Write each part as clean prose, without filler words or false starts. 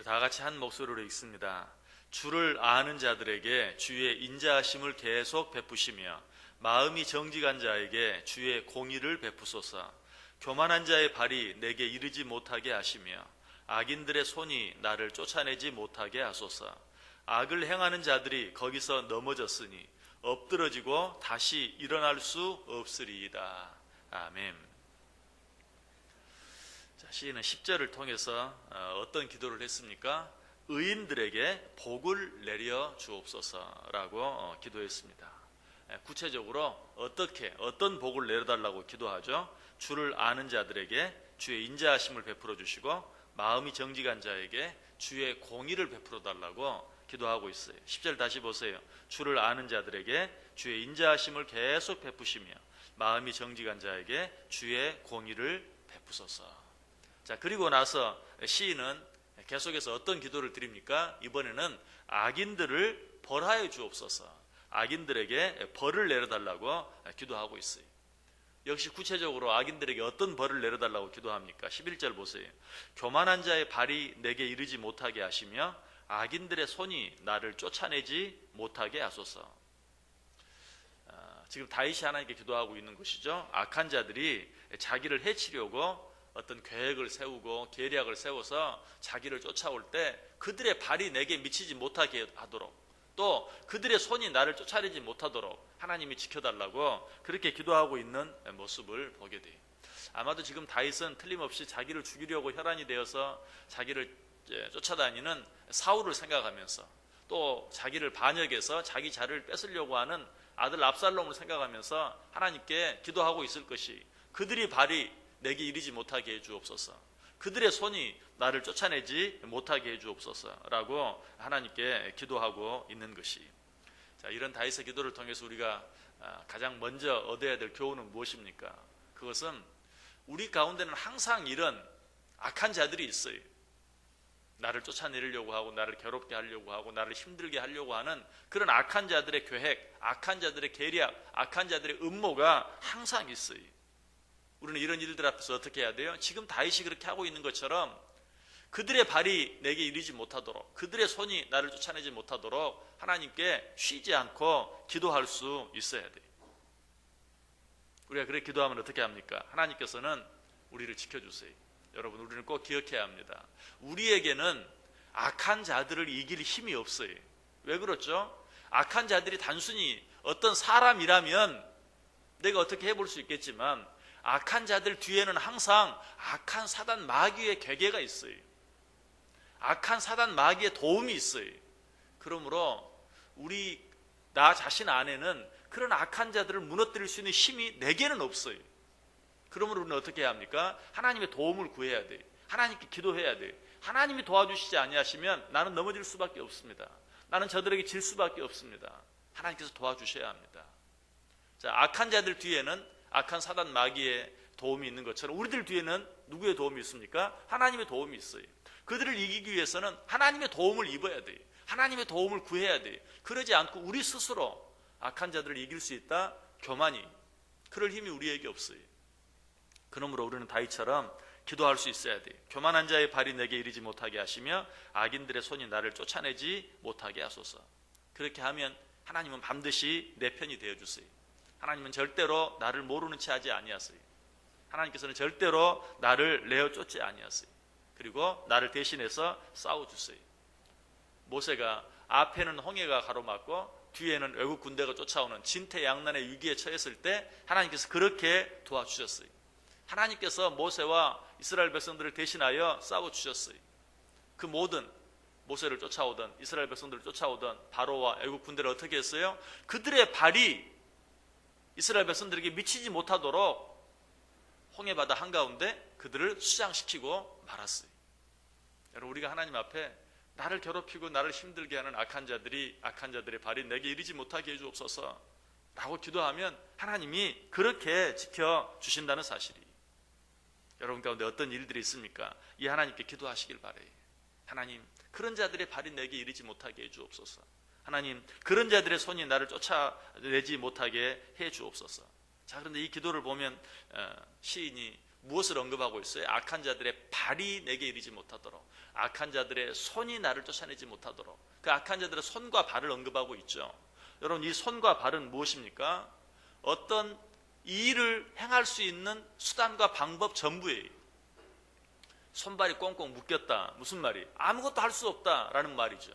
다 같이 한 목소리로 읽습니다. 주를 아는 자들에게 주의 인자하심을 계속 베푸시며 마음이 정직한 자에게 주의 공의를 베푸소서. 교만한 자의 발이 내게 이르지 못하게 하시며 악인들의 손이 나를 쫓아내지 못하게 하소서. 악을 행하는 자들이 거기서 넘어졌으니 엎드러지고 다시 일어날 수 없으리이다. 아멘. 자, 시인은 10절을 통해서 어떤 기도를 했습니까? 의인들에게 복을 내려 주옵소서라고 기도했습니다. 구체적으로 어떤 복을 내려달라고 기도하죠? 주를 아는 자들에게 주의 인자하심을 베풀어 주시고 마음이 정직한 자에게 주의 공의를 베풀어 달라고 기도하고 있어요. 10절 다시 보세요. 주를 아는 자들에게 주의 인자하심을 계속 베푸시며 마음이 정직한 자에게 주의 공의를 베푸소서. 자, 그리고 나서 시인은 계속해서 어떤 기도를 드립니까? 이번에는 악인들을 벌하여 주옵소서. 악인들에게 벌을 내려달라고 기도하고 있어요. 역시 구체적으로 악인들에게 어떤 벌을 내려달라고 기도합니까? 11절 보세요. 교만한 자의 발이 내게 이르지 못하게 하시며 악인들의 손이 나를 쫓아내지 못하게 하소서. 지금 다윗이 하나님께 기도하고 있는 것이죠. 악한 자들이 자기를 해치려고 어떤 계획을 세우고 계략을 세워서 자기를 쫓아올 때 그들의 발이 내게 미치지 못하게 하도록, 또 그들의 손이 나를 쫓아내지 못하도록 하나님이 지켜달라고 그렇게 기도하고 있는 모습을 보게 돼요. 아마도 지금 다윗은 틀림없이 자기를 죽이려고 혈안이 되어서 자기를 쫓아다니는 사울을 생각하면서, 또 자기를 반역해서 자기 자리를 뺏으려고 하는 아들 압살롬을 생각하면서 하나님께 기도하고 있을 것이, 그들의 발이 내게 이르지 못하게 해주옵소서, 그들의 손이 나를 쫓아내지 못하게 해주옵소서라고 하나님께 기도하고 있는 것이. 자, 이런 다윗의 기도를 통해서 우리가 가장 먼저 얻어야 될 교훈은 무엇입니까? 그것은 우리 가운데는 항상 이런 악한 자들이 있어요. 나를 쫓아내려고 하고 나를 괴롭게 하려고 하고 나를 힘들게 하려고 하는 그런 악한 자들의 계획, 악한 자들의 계략, 악한 자들의 음모가 항상 있어요. 우리는 이런 일들 앞에서 어떻게 해야 돼요? 지금 다윗이 그렇게 하고 있는 것처럼 그들의 발이 내게 이르지 못하도록, 그들의 손이 나를 쫓아내지 못하도록 하나님께 쉬지 않고 기도할 수 있어야 돼요. 우리가 그렇게 기도하면 어떻게 합니까? 하나님께서는 우리를 지켜주세요. 여러분, 우리는 꼭 기억해야 합니다. 우리에게는 악한 자들을 이길 힘이 없어요. 왜 그렇죠? 악한 자들이 단순히 어떤 사람이라면 내가 어떻게 해볼 수 있겠지만, 악한 자들 뒤에는 항상 악한 사단 마귀의 괴계가 있어요. 악한 사단 마귀의 도움이 있어요. 그러므로 나 자신 안에는 그런 악한 자들을 무너뜨릴 수 있는 힘이 내게는 없어요. 그러므로 우리는 어떻게 해야 합니까? 하나님의 도움을 구해야 돼요. 하나님께 기도해야 돼요. 하나님이 도와주시지 아니하시면 나는 넘어질 수밖에 없습니다. 나는 저들에게 질 수밖에 없습니다. 하나님께서 도와주셔야 합니다. 자, 악한 자들 뒤에는 악한 사단 마귀의 도움이 있는 것처럼 우리들 뒤에는 누구의 도움이 있습니까? 하나님의 도움이 있어요. 그들을 이기기 위해서는 하나님의 도움을 입어야 돼요. 하나님의 도움을 구해야 돼요. 그러지 않고 우리 스스로 악한 자들을 이길 수 있다? 교만이, 그럴 힘이 우리에게 없어요. 그러므로 우리는 다윗처럼 기도할 수 있어야 돼요. 교만한 자의 발이 내게 이르지 못하게 하시며 악인들의 손이 나를 쫓아내지 못하게 하소서. 그렇게 하면 하나님은 반드시 내 편이 되어주세요. 하나님은 절대로 나를 모르는 채 하지 아니하세요. 하나님께서는 절대로 나를 내어 쫓지 아니하세요. 그리고 나를 대신해서 싸워주세요. 모세가 앞에는 홍해가 가로막고 뒤에는 외국 군대가 쫓아오는 진퇴양난의 위기에 처했을 때 하나님께서 그렇게 도와주셨어요. 하나님께서 모세와 이스라엘 백성들을 대신하여 싸워주셨어요. 그 모든 모세를 쫓아오던 이스라엘 백성들을 쫓아오던 바로와 애국 군대를 어떻게 했어요? 그들의 발이 이스라엘 백성들에게 미치지 못하도록 홍해바다 한가운데 그들을 수장시키고 말았어요. 여러분, 우리가 하나님 앞에 나를 괴롭히고 나를 힘들게 하는 악한 자들의 발이 내게 이르지 못하게 해주옵소서 라고 기도하면 하나님이 그렇게 지켜주신다는 사실이. 여러분 가운데 어떤 일들이 있습니까? 이 하나님께 기도하시길 바래요. 하나님, 그런 자들의 발이 내게 이르지 못하게 해주옵소서. 하나님, 그런 자들의 손이 나를 쫓아내지 못하게 해주옵소서. 자, 그런데 이 기도를 보면 시인이 무엇을 언급하고 있어요? 악한 자들의 발이 내게 이르지 못하도록, 악한 자들의 손이 나를 쫓아내지 못하도록, 그 악한 자들의 손과 발을 언급하고 있죠. 여러분, 이 손과 발은 무엇입니까? 어떤 일을 행할 수 있는 수단과 방법 전부예요. 손발이 꽁꽁 묶였다. 무슨 말이? 아무것도 할 수 없다라는 말이죠.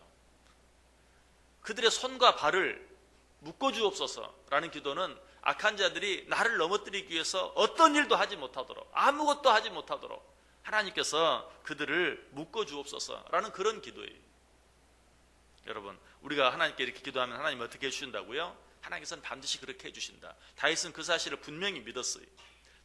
그들의 손과 발을 묶어주옵소서라는 기도는 악한 자들이 나를 넘어뜨리기 위해서 어떤 일도 하지 못하도록, 아무것도 하지 못하도록 하나님께서 그들을 묶어주옵소서라는 그런 기도예요. 여러분, 우리가 하나님께 이렇게 기도하면 하나님 어떻게 해주신다고요? 하나님께서는 반드시 그렇게 해주신다. 다윗은 그 사실을 분명히 믿었어요.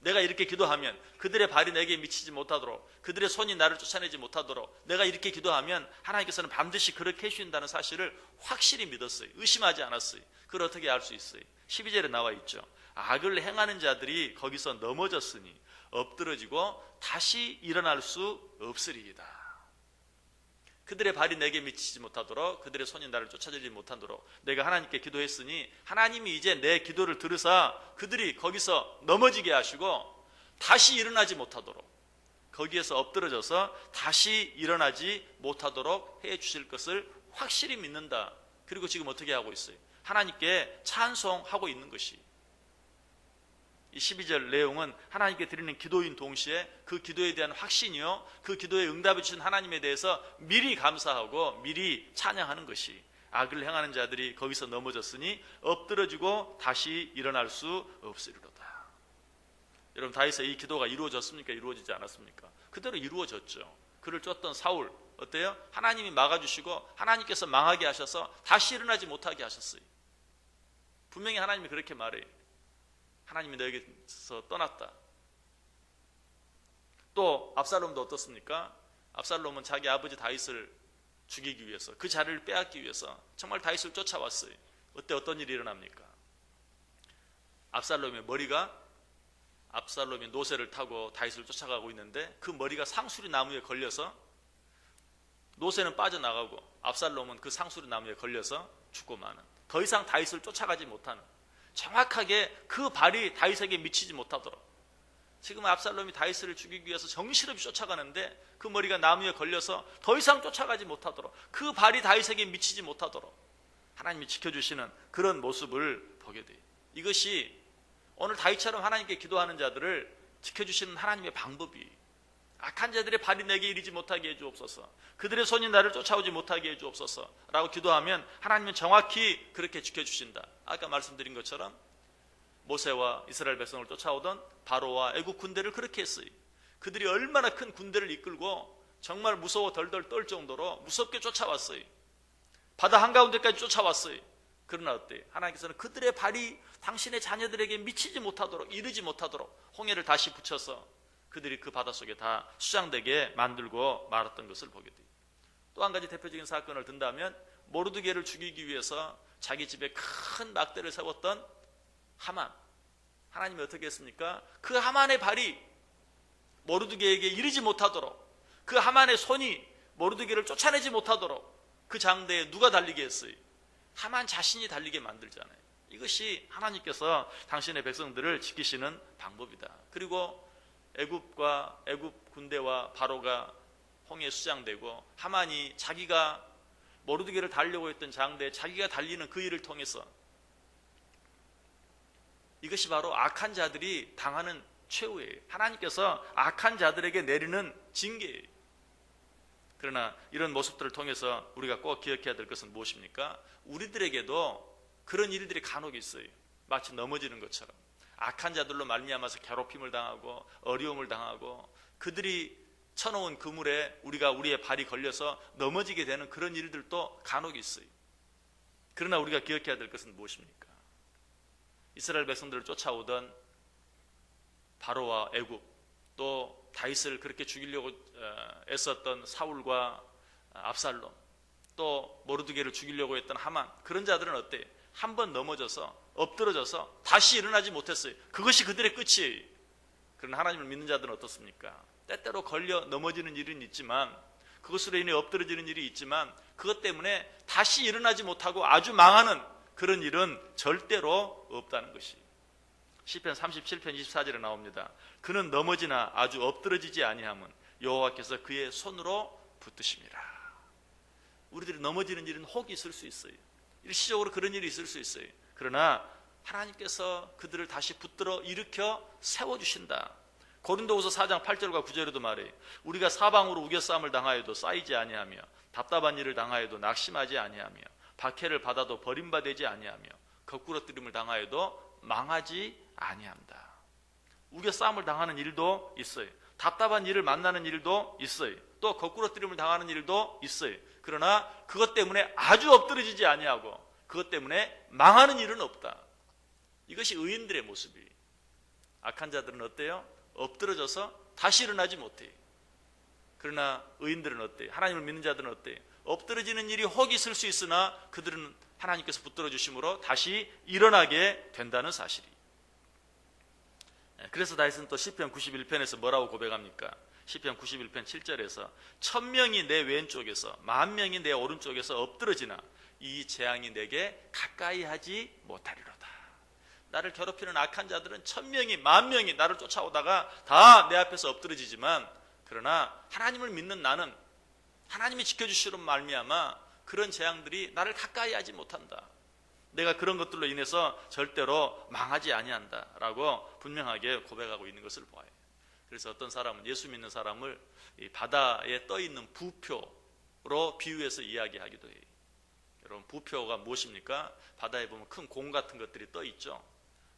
내가 이렇게 기도하면 그들의 발이 내게 미치지 못하도록, 그들의 손이 나를 쫓아내지 못하도록 내가 이렇게 기도하면 하나님께서는 반드시 그렇게 해주신다는 사실을 확실히 믿었어요. 의심하지 않았어요. 그걸 어떻게 알 수 있어요? 12절에 나와 있죠. 악을 행하는 자들이 거기서 넘어졌으니 엎드러지고 다시 일어날 수 없으리이다. 그들의 발이 내게 미치지 못하도록, 그들의 손이 나를 쫓아들지 못하도록 내가 하나님께 기도했으니 하나님이 이제 내 기도를 들으사 그들이 거기서 넘어지게 하시고 다시 일어나지 못하도록, 거기에서 엎드러져서 다시 일어나지 못하도록 해 주실 것을 확실히 믿는다. 그리고 지금 어떻게 하고 있어요? 하나님께 찬송하고 있는 것이, 이 12절 내용은 하나님께 드리는 기도인 동시에 그 기도에 대한 확신이요, 그 기도에 응답해 주신 하나님에 대해서 미리 감사하고 미리 찬양하는 것이, 악을 행하는 자들이 거기서 넘어졌으니 엎드러지고 다시 일어날 수 없으리로다. 여러분, 다윗의 이 기도가 이루어졌습니까? 이루어지지 않았습니까? 그대로 이루어졌죠. 그를 쫓던 사울 어때요? 하나님이 막아주시고 하나님께서 망하게 하셔서 다시 일어나지 못하게 하셨어요. 분명히 하나님이 그렇게 말해요. 하나님이 너에게서 떠났다. 또 압살롬도 어떻습니까? 압살롬은 자기 아버지 다윗을 죽이기 위해서, 그 자리를 빼앗기 위해서 정말 다윗을 쫓아왔어요. 어떤 일이 일어납니까? 압살롬의 노새를 타고 다윗을 쫓아가고 있는데 그 머리가 상수리 나무에 걸려서, 노새는 빠져나가고 압살롬은 그 상수리 나무에 걸려서 죽고 마는, 더 이상 다윗을 쫓아가지 못하는, 정확하게 그 발이 다윗에게 미치지 못하도록, 지금 압살롬이 다윗을 죽이기 위해서 정신없이 쫓아가는데 그 머리가 나무에 걸려서 더 이상 쫓아가지 못하도록, 그 발이 다윗에게 미치지 못하도록 하나님이 지켜주시는 그런 모습을 보게 돼요. 이것이 오늘 다윗처럼 하나님께 기도하는 자들을 지켜주시는 하나님의 방법이, 악한 자들의 발이 내게 이르지 못하게 해주옵소서, 그들의 손이 나를 쫓아오지 못하게 해주옵소서 라고 기도하면 하나님은 정확히 그렇게 지켜주신다. 아까 말씀드린 것처럼 모세와 이스라엘 백성을 쫓아오던 바로와 애국 군대를 그렇게 했어요. 그들이 얼마나 큰 군대를 이끌고 정말 무서워 덜덜 떨 정도로 무섭게 쫓아왔어요. 바다 한가운데까지 쫓아왔어요. 그러나 어때요? 하나님께서는 그들의 발이 당신의 자녀들에게 미치지 못하도록, 이르지 못하도록 홍해를 다시 붙여서 그들이 그 바닷속에 다 수장되게 만들고 말았던 것을 보게 돼요. 또 한 가지 대표적인 사건을 든다면, 모르드게를 죽이기 위해서 자기 집에 큰 막대를 세웠던 하만, 하나님이 어떻게 했습니까? 그 하만의 발이 모르드게에게 이르지 못하도록, 그 하만의 손이 모르드게를 쫓아내지 못하도록 그 장대에 누가 달리게 했어요? 하만 자신이 달리게 만들잖아요. 이것이 하나님께서 당신의 백성들을 지키시는 방법이다. 그리고 애굽 군대와 바로가 홍해에 수장되고 하만이 자기가 모르드게를 달려고 했던 장대에 자기가 달리는 그 일을 통해서, 이것이 바로 악한 자들이 당하는 최후예요. 하나님께서 악한 자들에게 내리는 징계예요. 그러나 이런 모습들을 통해서 우리가 꼭 기억해야 될 것은 무엇입니까? 우리들에게도 그런 일들이 간혹 있어요. 마치 넘어지는 것처럼 악한 자들로 말미암아서 괴롭힘을 당하고 어려움을 당하고 그들이 쳐놓은 그물에 우리의 발이 걸려서 넘어지게 되는 그런 일들도 간혹 있어요. 그러나 우리가 기억해야 될 것은 무엇입니까? 이스라엘 백성들을 쫓아오던 바로와 애굽, 또 다윗을 그렇게 죽이려고 애썼던 사울과 압살롬, 또 모르드게를 죽이려고 했던 하만, 그런 자들은 어때요? 한 번 넘어져서 엎드러져서 다시 일어나지 못했어요. 그것이 그들의 끝이에요. 그러나 하나님을 믿는 자들은 어떻습니까? 때때로 걸려 넘어지는 일은 있지만, 그것으로 인해 엎드러지는 일이 있지만, 그것 때문에 다시 일어나지 못하고 아주 망하는 그런 일은 절대로 없다는 것이. 시편 37편 24절에 나옵니다. 그는 넘어지나 아주 엎드러지지 아니함은 여호와께서 그의 손으로 붙드심이라. 우리들이 넘어지는 일은 혹 있을 수 있어요. 일시적으로 그런 일이 있을 수 있어요. 그러나 하나님께서 그들을 다시 붙들어 일으켜 세워주신다. 고린도후서 4장 8절과 9절에도 말해요. 우리가 사방으로 우겨싸움을 당하여도 쌓이지 아니하며 답답한 일을 당하여도 낙심하지 아니하며 박해를 받아도 버림받지 아니하며 거꾸러뜨림을 당하여도 망하지 아니한다. 우겨싸움을 당하는 일도 있어요. 답답한 일을 만나는 일도 있어요. 또 거꾸러뜨림을 당하는 일도 있어요. 그러나 그것 때문에 아주 엎드러지지 아니하고 그것 때문에 망하는 일은 없다. 이것이 의인들의 모습이에요. 악한 자들은 어때요? 엎드러져서 다시 일어나지 못해요. 그러나 의인들은 어때요? 하나님을 믿는 자들은 어때요? 엎드러지는 일이 혹 있을 수 있으나 그들은 하나님께서 붙들어 주심으로 다시 일어나게 된다는 사실이. 그래서 다윗은 또 시편 91편에서 뭐라고 고백합니까? 시편 91편 7절에서 1000명이 내 왼쪽에서 10,000명이 내 오른쪽에서 엎드러지나 이 재앙이 내게 가까이 하지 못하리로다. 나를 괴롭히는 악한 자들은 1000명이 10,000명이 나를 쫓아오다가 다 내 앞에서 엎드러지지만 그러나 하나님을 믿는 나는 하나님이 지켜주시는 말미암아 그런 재앙들이 나를 가까이 하지 못한다. 내가 그런 것들로 인해서 절대로 망하지 아니한다라고 분명하게 고백하고 있는 것을 보아요. 그래서 어떤 사람은 예수 믿는 사람을 이 바다에 떠 있는 부표로 비유해서 이야기하기도 해요. 여러분 부표가 무엇입니까? 바다에 보면 큰 공 같은 것들이 떠 있죠.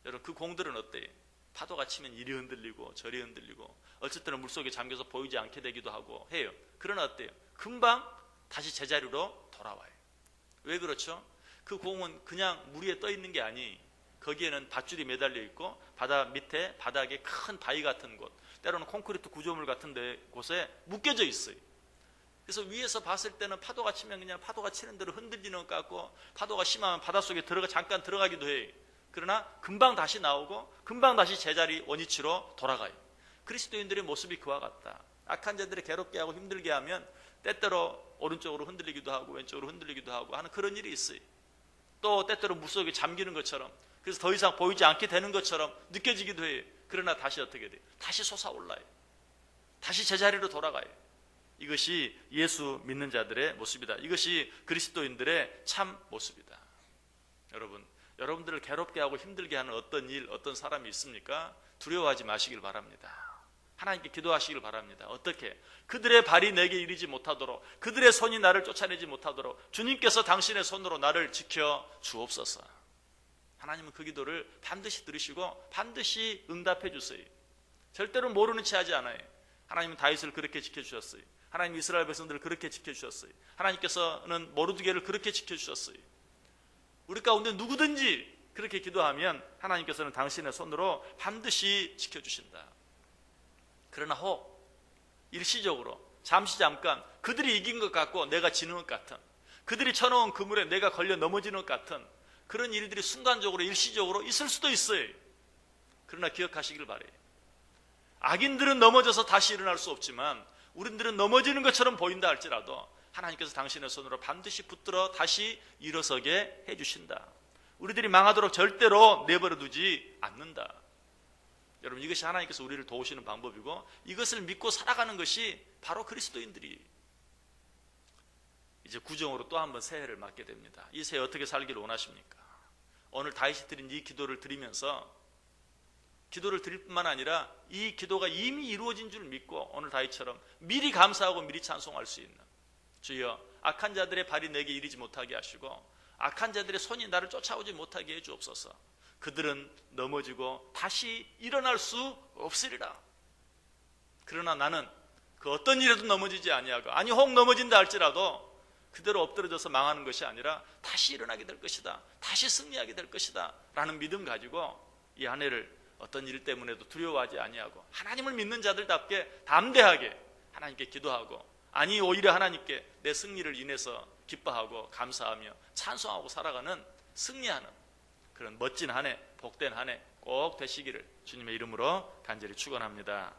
여러분 그 공들은 어때요? 파도가 치면 이리 흔들리고 저리 흔들리고 어쩔 때는 물속에 잠겨서 보이지 않게 되기도 하고 해요. 그러나 어때요? 금방 다시 제자리로 돌아와요. 왜 그렇죠? 그 공은 그냥 물 위에 떠 있는 게 아니, 거기에는 밧줄이 매달려 있고 바다 밑에 바닥에 큰 바위 같은 곳, 때로는 콘크리트 구조물 같은 곳에 묶여져 있어요. 그래서 위에서 봤을 때는 파도가 치면 그냥 파도가 치는 대로 흔들리는 것 같고 파도가 심하면 바닷속에 잠깐 들어가기도 해요. 그러나 금방 다시 나오고 금방 다시 제자리 원위치로 돌아가요. 그리스도인들의 모습이 그와 같다. 악한 자들이 괴롭게 하고 힘들게 하면 때때로 오른쪽으로 흔들리기도 하고 왼쪽으로 흔들리기도 하고 하는 그런 일이 있어요. 또 때때로 물속에 잠기는 것처럼, 그래서 더 이상 보이지 않게 되는 것처럼 느껴지기도 해요. 그러나 다시 어떻게 돼요? 다시 솟아올라요. 다시 제자리로 돌아가요. 이것이 예수 믿는 자들의 모습이다. 이것이 그리스도인들의 참 모습이다. 여러분들을 괴롭게 하고 힘들게 하는 어떤 일, 어떤 사람이 있습니까? 두려워하지 마시길 바랍니다. 하나님께 기도하시길 바랍니다. 어떻게? 그들의 발이 내게 이르지 못하도록, 그들의 손이 나를 쫓아내지 못하도록 주님께서 당신의 손으로 나를 지켜 주옵소서. 하나님은 그 기도를 반드시 들으시고 반드시 응답해 주세요. 절대로 모르는 체 하지 않아요. 하나님은 다윗을 그렇게 지켜주셨어요. 하나님 이스라엘 백성들을 그렇게 지켜주셨어요. 하나님께서는 모르드게를 그렇게 지켜주셨어요. 우리 가운데 누구든지 그렇게 기도하면 하나님께서는 당신의 손으로 반드시 지켜주신다. 그러나 혹 일시적으로 잠시 잠깐 그들이 이긴 것 같고 내가 지는 것 같은, 그들이 쳐놓은 그물에 내가 걸려 넘어지는 것 같은 그런 일들이 순간적으로 일시적으로 있을 수도 있어요. 그러나 기억하시길 바래요. 악인들은 넘어져서 다시 일어날 수 없지만 우리들은 넘어지는 것처럼 보인다 할지라도 하나님께서 당신의 손으로 반드시 붙들어 다시 일어서게 해주신다. 우리들이 망하도록 절대로 내버려 두지 않는다. 여러분 이것이 하나님께서 우리를 도우시는 방법이고 이것을 믿고 살아가는 것이 바로 그리스도인들이. 이제 구정으로 또 한 번 새해를 맞게 됩니다. 이 새해 어떻게 살기를 원하십니까? 오늘 다윗이 드린 이 기도를 드리면서 기도를 드릴 뿐만 아니라 이 기도가 이미 이루어진 줄 믿고 오늘 다윗처럼 미리 감사하고 미리 찬송할 수 있는, 주여 악한 자들의 발이 내게 이르지 못하게 하시고 악한 자들의 손이 나를 쫓아오지 못하게 해 주옵소서. 그들은 넘어지고 다시 일어날 수 없으리라. 그러나 나는 그 어떤 일에도 넘어지지 아니하고, 아니 혹 넘어진다 할지라도 그대로 엎드려져서 망하는 것이 아니라 다시 일어나게 될 것이다, 다시 승리하게 될 것이다 라는 믿음 가지고 이 한 해를 어떤 일 때문에도 두려워하지 아니하고 하나님을 믿는 자들답게 담대하게 하나님께 기도하고, 아니 오히려 하나님께 내 승리를 인해서 기뻐하고 감사하며 찬송하고 살아가는, 승리하는 그런 멋진 한 해, 복된 한 해 꼭 되시기를 주님의 이름으로 간절히 축원합니다.